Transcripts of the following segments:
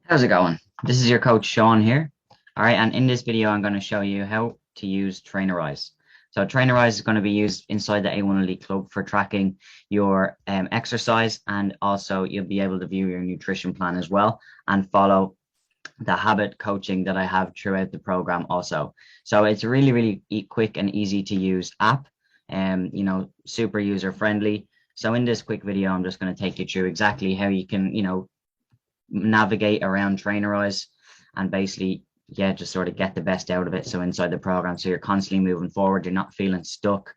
How's it going? This is your coach Sean here. All right, and in this video, I'm going to show you how to use Trainerize. So Trainerize is going to be used inside the A1 Elite Club for tracking your exercise, and also you'll be able to view your nutrition plan as well and follow the habit coaching that I have throughout the program also. So it's a really quick and easy to use app, and super user friendly. So in this quick video, I'm just going to take you through exactly how you can navigate around Trainerize and basically, yeah, just sort of get the best out of it. So inside the program, so you're constantly moving forward, you're not feeling stuck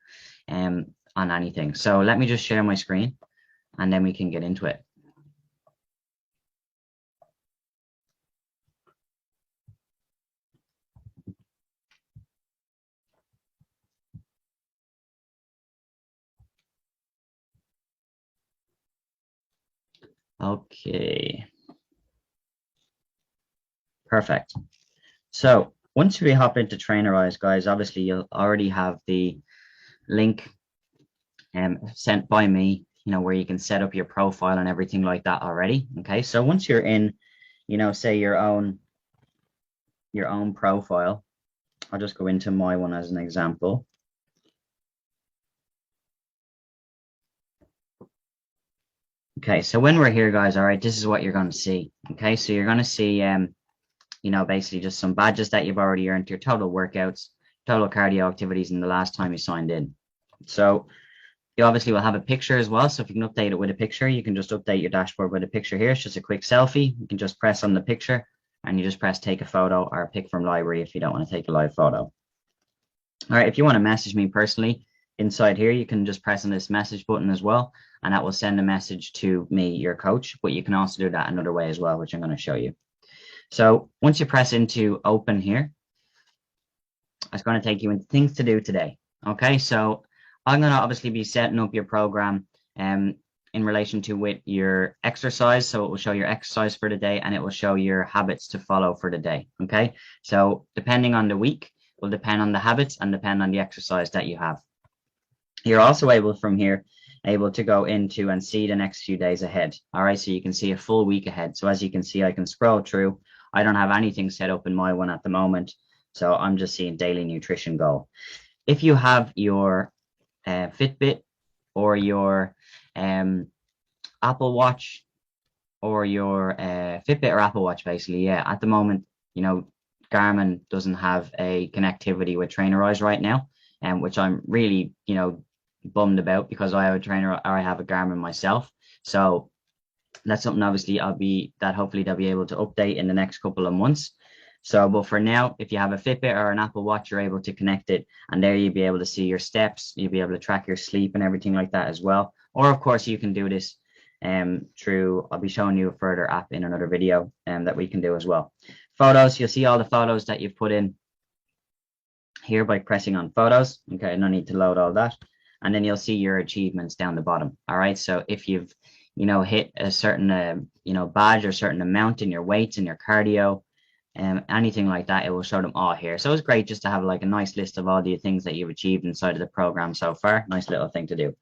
on anything. So let me just share my screen and then we can get into it. Okay, perfect. So once we hop into Trainerize, guys, obviously you'll already have the link sent by me, where you can set up your profile and everything like that already. Okay, so once you're in, say your own profile, I'll just go into my one as an example. Okay, so when we're here, guys, all right, this is what you're going to see. Okay, so you're going to see, basically just some badges that you've already earned, your total workouts, total cardio activities in the last time you signed in. So you obviously will have a picture as well. So if you can update it with a picture, you can just update your dashboard with a picture here. It's just a quick selfie. You can just press on the picture and you just press take a photo or pick from library if you don't want to take a live photo. All right, if you want to message me personally inside here, you can just press on this message button as well, and that will send a message to me, your coach, but you can also do that another way as well, which I'm going to show you. So once you press into open here, it's going to take you into things to do today. Okay, so I'm going to obviously be setting up your program in relation to with your exercise. So it will show your exercise for the day and it will show your habits to follow for the day. Okay, so depending on the week will depend on the habits and depend on the exercise that you have. You're also able from here able to go into and see the next few days ahead. All right, so you can see a full week ahead. So as you can see, I can scroll through. I don't have anything set up in my one at the moment, so I'm just seeing daily nutrition goal. If you have your Fitbit or your Apple Watch or your Fitbit or Apple Watch, basically, yeah, at the moment, Garmin doesn't have a connectivity with Trainerize right now, and which I'm really, bummed about because I have a trainer or I have a Garmin myself. So that's something obviously hopefully they'll be able to update in the next couple of months. So, but for now, if you have a Fitbit or an Apple Watch, you're able to connect it, and there you'll be able to see your steps. You'll be able to track your sleep and everything like that as well. Or of course, you can do this through. I'll be showing you a further app in another video that we can do as well. Photos, you'll see all the photos that you've put in here by pressing on photos. Okay, no need to load all that. And then you'll see your achievements down the bottom. All right, so if you've hit a certain badge or certain amount in your weights and your cardio, anything like that, it will show them all here. So it's great just to have like a nice list of all the things that you've achieved inside of the program so far. Nice little thing to do.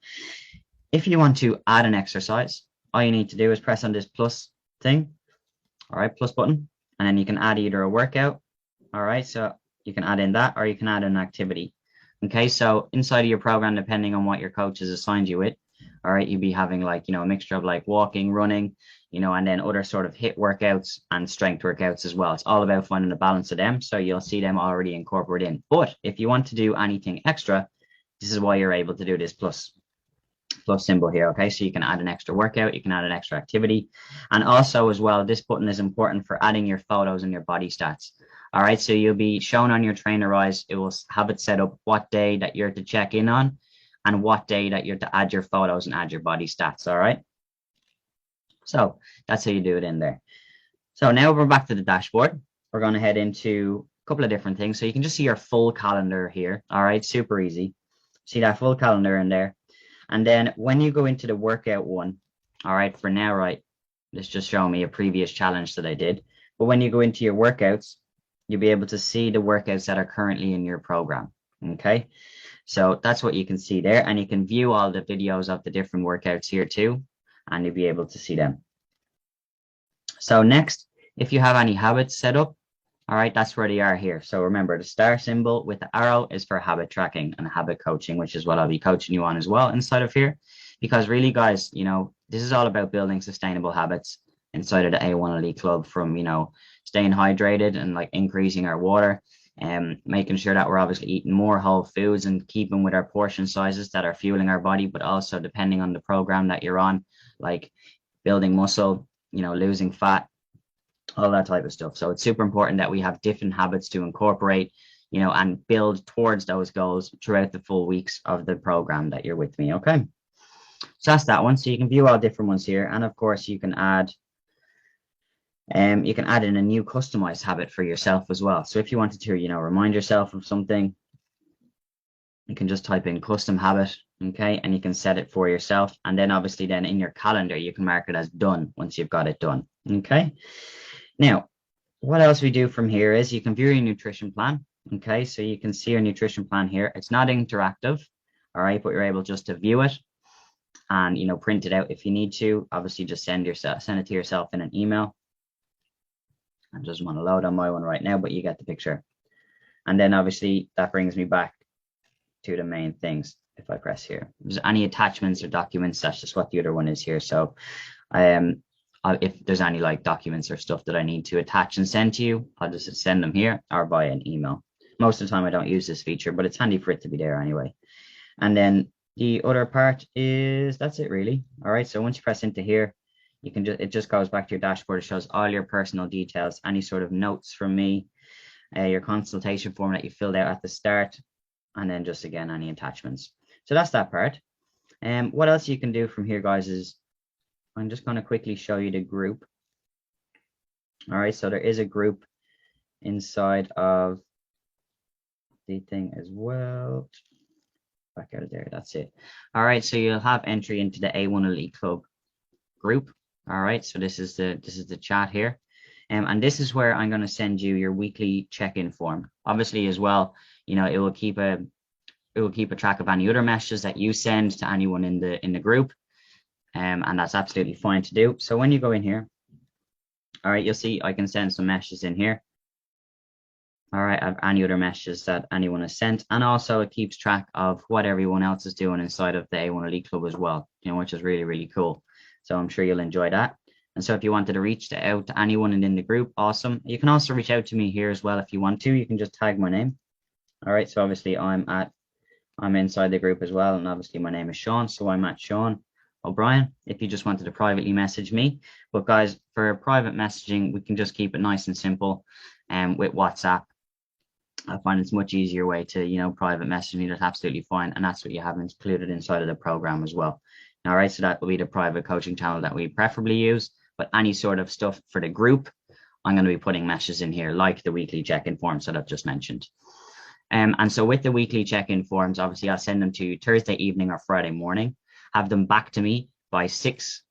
If you want to add an exercise, all you need to do is press on this plus thing, all right, plus button, and then you can add either a workout, all right, so you can add in that or you can add an activity. Okay, so inside of your program, depending on what your coach has assigned you with, all right, you'd be having like, a mixture of like walking, running, and then other sort of HIIT workouts and strength workouts as well. It's all about finding the balance of them. So you'll see them already incorporated in. But if you want to do anything extra, this is why you're able to do this plus symbol here. Okay, so you can add an extra workout, you can add an extra activity. And also as well, this button is important for adding your photos and your body stats. All right, so you'll be shown on your Trainerize, it will have it set up what day that you're to check in on and what day that you're to add your photos and add your body stats. All right, so that's how you do it in there. So now we're back to the dashboard. We're going to head into a couple of different things. So you can just see your full calendar here. All right, super easy. See that full calendar in there. And then when you go into the workout one, all right, for now, right, this just showing me a previous challenge that I did. But when you go into your workouts, you'll be able to see the workouts that are currently in your program. Okay, so that's what you can see there. And you can view all the videos of the different workouts here too, and you'll be able to see them. So next, If you have any habits set up, all right, that's where they are here. So remember, the star symbol with the arrow is for habit tracking and habit coaching, which is what I'll be coaching you on as well inside of here. Because really, guys, this is all about building sustainable habits inside of the A1 Elite Club, from, staying hydrated and like increasing our water and making sure that we're obviously eating more whole foods and keeping with our portion sizes that are fueling our body, but also depending on the program that you're on, like building muscle, losing fat, all that type of stuff. So it's super important that we have different habits to incorporate, and build towards those goals throughout the full weeks of the program that you're with me. Okay. So that's that one. So you can view all different ones here. And of course you can add in a new customized habit for yourself as well. So if you wanted to, remind yourself of something, you can just type in custom habit. Okay. And you can set it for yourself. And then obviously then in your calendar, you can mark it as done once you've got it done. Okay. Now, what else we do from here is you can view your nutrition plan. Okay, so you can see your nutrition plan here. It's not interactive, all right, but you're able just to view it and print it out if you need to. Obviously, just send it to yourself in an email. I just want to load on my one right now, but you get the picture. And then obviously that brings me back to the main things. If I press here, if there's any attachments or documents, that's just what the other one is here. So if there's any like documents or stuff that I need to attach and send to you, I'll just send them here or via an email. Most of the time I don't use this feature, but it's handy for it to be there anyway. And then the other part is, that's it really. All right, so once you press into here, it just goes back to your dashboard. It shows all your personal details, any sort of notes from me, your consultation form that you filled out at the start, and then just again, any attachments. So that's that part. And what else you can do from here, guys, is I'm just going to quickly show you the group. All right, so there is a group inside of the thing as well. Back out of there, that's it. All right, so you'll have entry into the A1 Elite Club group. All right, so this is the chat here. And this is where I'm going to send you your weekly check-in form. Obviously as well, it will keep a track of any other messages that you send to anyone in the group. And that's absolutely fine to do. So when you go in here, all right, you'll see I can send some messages in here. All right, I have any other messages that anyone has sent. And also it keeps track of what everyone else is doing inside of the A1 Elite Club as well, which is really, really cool. So I'm sure you'll enjoy that. And so if you wanted to reach out to anyone in the group, awesome. You can also reach out to me here as well if you want to. You can just tag my name. All right, so obviously I'm inside the group as well. And obviously my name is Sean, so I'm at Sean O'Brien if you just wanted to privately message me. But guys, for private messaging, we can just keep it nice and simple with WhatsApp. I find it's a much easier way to private message me. That's absolutely fine, and that's what you have included inside of the program as well. All right, so that will be the private coaching channel that we preferably use, but any sort of stuff for the group, I'm going to be putting messages in here like the weekly check-in forms that I've just mentioned. And so with the weekly check-in forms, obviously I'll send them to you Thursday evening or Friday morning, have them back to me by 6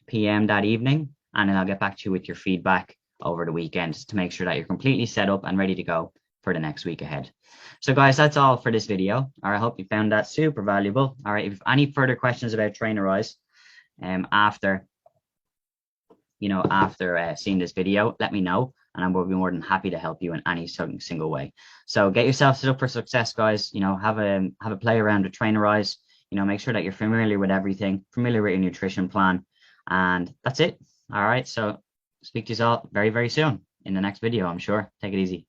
p.m. that evening, and then I'll get back to you with your feedback over the weekend to make sure that you're completely set up and ready to go for the next week ahead. So guys, that's all for this video. All right, I hope you found that super valuable. All right, if you have any further questions about Trainerize after seeing this video, let me know, and I will be more than happy to help you in any single way. So get yourself set up for success, guys. Have a play around with Trainerize. Make sure that you're familiar with everything, familiar with your nutrition plan, and that's it. All right, so speak to you all very, very soon in the next video, I'm sure. Take it easy.